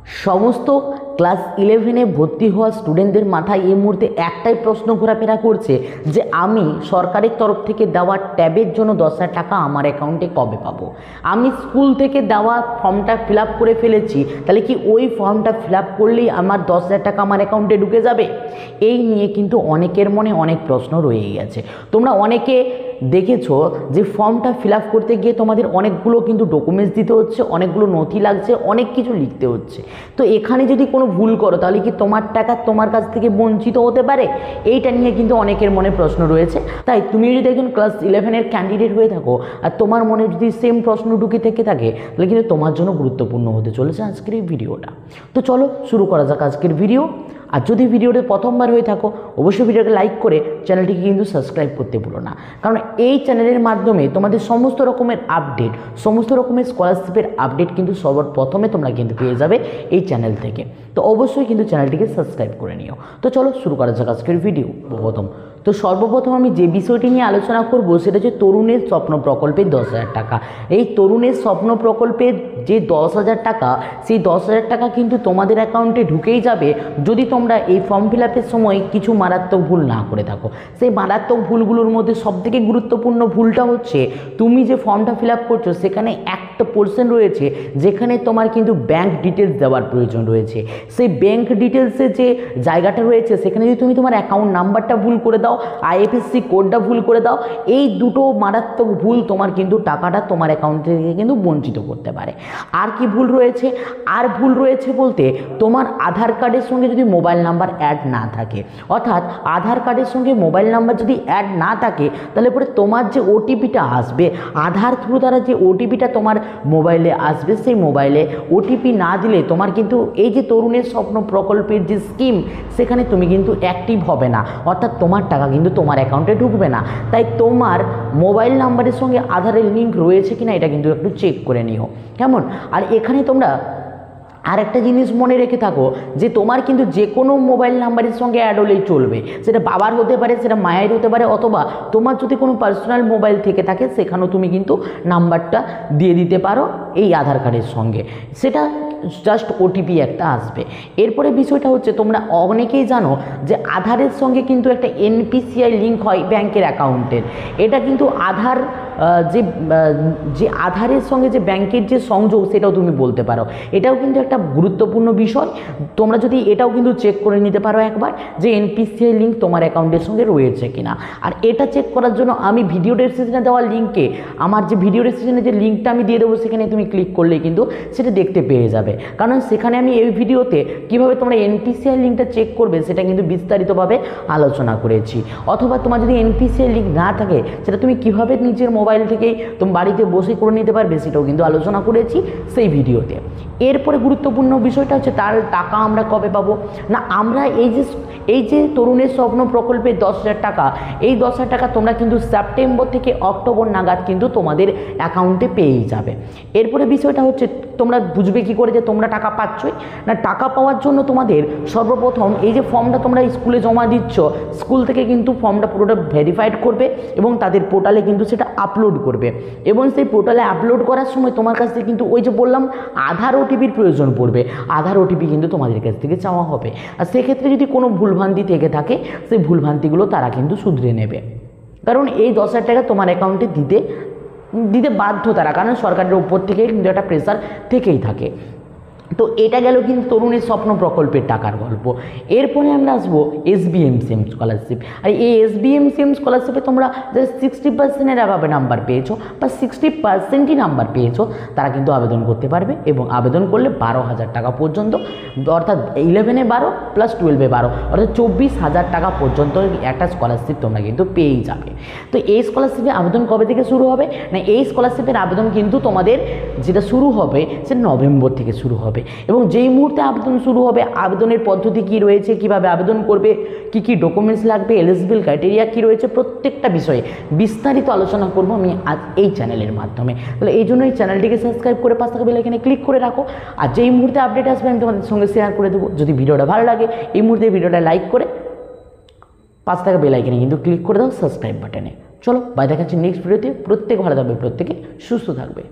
সমস্ত ক্লাস 11-এ ভর্তি হওয়া স্টুডেন্টদের মাথায় এই মুহূর্তে একটাই প্রশ্ন ঘোরাফেরা করছে যে আমি সরকারের তরফ থেকে দেওয়া ট্যাবের জন্য 10,000 টাকা আমার অ্যাকাউন্টে কবে পাবো। আমি স্কুল থেকে দেওয়া ফর্মটা ফিল আপ করে ফেলেছি, তাহলে কি ওই ফর্মটা ফিল আপ করলেই আমার 10,000 টাকা আমার অ্যাকাউন্টে ঢুকে যাবে? এই নিয়ে কিন্তু অনেকের মনে অনেক প্রশ্ন রয়ে গেছে। তোমরা অনেকে দেখেছো যে ফর্মটা ফিল আপ করতে গিয়ে তোমাদের অনেকগুলো কিন্তু ডকুমেন্টস দিতে হচ্ছে, অনেকগুলো নথি লাগছে, অনেক কিছু লিখতে হচ্ছে। তো এখানে যদি কোনো ভুল করো তাহলে কি তোমার টাকা তোমার কাছ থেকে বঞ্চিত হতে পারে? এইটা নিয়ে কিন্তু অনেকের মনে প্রশ্ন রয়েছে। তাই তুমি যদি একজন ক্লাস 11-এর ক্যান্ডিডেট হয়ে থাকো আর তোমার মনে যদি সেম প্রশ্ন ঢুকে থেকে থাকে, তাহলে কিন্তু তোমার জন্য গুরুত্বপূর্ণ হতে চলেছে আজকের এই ভিডিওটা। তো চলো শুরু করা যাক আজকের ভিডিও। আর যদি ভিডিওটা প্রথমবার হয়ে থাকো অবশ্যই ভিডিওটা লাইক করে চ্যানেলটিকে কিন্তু সাবস্ক্রাইব করতে ভুলো না, কারণ এই চ্যানেলের মাধ্যমে তোমাদের সমস্ত রকমের আপডেট, সমস্ত রকমের স্কলারশিপের আপডেট কিন্তু সবার প্রথমে তোমরা কিন্তু পেয়ে যাবে এই চ্যানেল থেকে। তো অবশ্যই কিন্তু চ্যানেলটিকে সাবস্ক্রাইব করে নিও। তো চলো শুরু করা যাক আজকের ভিডিও। তো সর্বপ্রথম আমি যে বিষয়টি নিয়ে আলোচনা করব সেটা হচ্ছে তরুণের স্বপ্ন প্রকল্পের 10,000 টাকা। এই তরুণের স্বপ্ন প্রকল্পের যে 10,000 টাকা, সেই 10,000 টাকা কিন্তু তোমাদের অ্যাকাউন্টে ঢুকেই যাবে যদি তোমরা এই ফর্ম ফিল আপের সময় কিছু মারাত্মক ভুল না করে থাকো। সেই মারাত্মক ভুলগুলোর মধ্যে সবথেকে গুরুত্বপূর্ণ ভুলটা হচ্ছে তুমি যে ফর্মটা ফিল আপ করছো সেখানে একটা পোর্শন রয়েছে যেখানে তোমার কিন্তু ব্যাঙ্ক ডিটেলস দেওয়ার প্রয়োজন রয়েছে। সেই ব্যাঙ্ক ডিটেলসে যে জায়গাটা রয়েছে সেখানে যদি তুমি তোমার অ্যাকাউন্ট নাম্বারটা ভুল করে দাও, আইএফএসসি কোডটা ভুল করে দাও, এই দুটো মারাত্মক ভুল তোমার কিন্তু টাকাটা তোমার অ্যাকাউন্ট থেকে কিন্তু বঞ্চিত করতে পারে। আর কি ভুল রয়েছে? আর ভুল রয়েছে বলতে তোমার আধার কার্ডের সঙ্গে যদি মোবাইল নাম্বার অ্যাড না থাকে, অর্থাৎ আধার কার্ডের সঙ্গে মোবাইল নাম্বার যদি অ্যাড না থাকে তাহলে পরে তোমার যে ওটিপিটা আসবে আধার থ্রু দ্বারা, যে ওটিপিটা তোমার মোবাইলে আসবে, সেই মোবাইলে ওটিপি না দিলে তোমার কিন্তু এই যে তরুণের স্বপ্ন প্রকল্পের যে স্কিম সেখানে তুমি কিন্তু অ্যাক্টিভ হবে না, অর্থাৎ তোমার টাকা কিন্তু তোমার অ্যাকাউন্টে ঢুকবে না। তাই তোমার মোবাইল নাম্বারের সঙ্গে আধারের লিঙ্ক রয়েছে কিনা এটা কিন্তু একটু চেক করে নিও, কেমন? আর এখানে তোমরা আর একটা জিনিস মনে রেখে থাকো যে তোমার কিন্তু যে কোনো মোবাইল নাম্বারের সঙ্গে অ্যাড হলেই চলবে, সেটা বাবার হতে পারে, সেটা মায়ের হতে পারে, অথবা তোমার যদি কোনো পার্সোনাল মোবাইল থেকে থাকে সেখানেও তুমি কিন্তু নাম্বারটা দিয়ে দিতে পারো এই আধার কার্ডের সঙ্গে, সেটা জাস্ট ওটিপি একটা আসবে। এরপরে বিষয়টা হচ্ছে তোমরা অনেকেই জানো যে আধারের সঙ্গে কিন্তু একটা এনপিসিআই লিঙ্ক হয় ব্যাংকের অ্যাকাউন্টের। এটা কিন্তু আধার যে আধারের সঙ্গে যে ব্যাংকের যে সংযোগ সেটাও তুমি বলতে পারো। এটাও কিন্তু একটা গুরুত্বপূর্ণ বিষয়, তোমরা যদি এটাও কিন্তু চেক করে নিতে পারো একবার যে এনপিসিআই লিঙ্ক তোমার অ্যাকাউন্টের সঙ্গে রয়েছে কিনা। আর এটা চেক করার জন্য আমি ভিডিও ডেসক্রিপশনে দেওয়া লিঙ্কে, আমার যে ভিডিও ডেসক্রিপশনে যে লিঙ্কটা আমি দিয়ে দেবো সেখানে তুমি ক্লিক করলেই কিন্তু সেটা দেখতে পেয়ে যাবে, কারণ সেখানে আমি এই ভিডিওতে কীভাবে তোমরা এনপিসিআই লিঙ্কটা চেক করবে সেটা কিন্তু বিস্তারিতভাবে আলোচনা করেছি। অথবা তোমার যদি এনপিসিআই লিঙ্ক না থাকে সেটা তুমি কীভাবে নিজের মোবাইল থেকেই তুমি বাড়িতে বসে করে নিতে পারবে সেটাও কিন্তু আলোচনা করেছি সেই ভিডিওতে। এরপরে গুরুত্বপূর্ণ বিষয়টা হচ্ছে তার টাকা আমরা কবে পাবো না, আমরা এই যে তরুণের স্বপ্ন প্রকল্পের 10,000 টাকা, এই 10,000 টাকা তোমরা কিন্তু সেপ্টেম্বর থেকে অক্টোবর নাগাদ কিন্তু তোমাদের অ্যাকাউন্টে পেয়েই যাবে। এরপরে বিষয়টা হচ্ছে তোমরা বুঝবে কি করে যে তোমরা টাকা পাচ্ছই না। টাকা পাওয়ার জন্য তোমাদের সর্বপ্রথম এই যে ফর্মটা তোমরা স্কুলে জমা দিচ্ছ, স্কুল থেকে কিন্তু ফর্মটা পুরোটা ভেরিফাইড করবে এবং তাদের পোর্টালে কিন্তু সেটা আপলোড করবে, এবং সেই পোর্টালে আপলোড করার সময় তোমার কাছ থেকে কিন্তু ওই যে বললাম আধার ওটিপির প্রয়োজন পড়বে, আধার ওটিপি কিন্তু তোমাদের কাছ থেকে চাওয়া হবে। আর সেক্ষেত্রে যদি কোনো ভুলভ্রান্তি থেকে থাকে সেই ভুলভ্রান্তিগুলো তারা কিন্তু শুধরে নেবে, কারণ এই 10,000 টাকা তোমার অ্যাকাউন্টে দিতে বাধ্য তারা, কারণ সরকারের উপর থেকে কিন্তু একটা প্রেসার থেকেই থাকে। তো এটা গেল কিন্তু তরুণের স্বপ্ন প্রকল্পের টাকার গল্প। এরপরে আমরা আসবো SBMCM স্কলারশিপ। আর এই SBMCM স্কলারশিপে তোমরা যারা 60%-এর অ্যাভাবে নাম্বার পেয়েছো বা 60%ই নাম্বার পেয়েছো তারা কিন্তু আবেদন করতে পারবে, এবং আবেদন করলে 12,000 টাকা পর্যন্ত, অর্থাৎ 11-এ 12 প্লাস 12-এ 12 অর্থাৎ 24,000 টাকা পর্যন্ত একটা স্কলারশিপ তোমরা কিন্তু পেয়েই যাবে। তো এই স্কলারশিপে আবেদন কবে থেকে শুরু হবে না, এই স্কলারশিপের আবেদন কিন্তু তোমাদের যেটা শুরু হবে সেটা নভেম্বর থেকে শুরু হবে, এবং যেই মুহূর্তে আবেদন শুরু হবে আবেদনের পদ্ধতি কি রয়েছে, কিভাবে আবেদন করবে, কি কি ডকুমেন্টস লাগবে, এলিজিবল ক্রাইটেরিয়া কি রয়েছে, প্রত্যেকটা বিষয়ে বিস্তারিত আলোচনা করব আমি আজ এই চ্যানেলের মাধ্যমে। তাহলে এই জন্য এই চ্যানেলটিকে সাবস্ক্রাইব করে পাশে থাকা বেল আইকনে ক্লিক করে রাখো, আর যেই মুহূর্তে আপডেট আসবে আমি তোমাদের সঙ্গে শেয়ার করে দেবো। যদি ভিডিওটা ভালো লাগে এই মুহূর্তে ভিডিওটা লাইক করে পাশে থাকা বেল আইকনে কিন্তু ক্লিক করে দাও সাবস্ক্রাইব বাটনে। চলো বাই, দেখাচ্ছি নেক্সট ভিডিওতে। প্রত্যেক ভালো থাকবে, প্রত্যেকে সুস্থ থাকবে।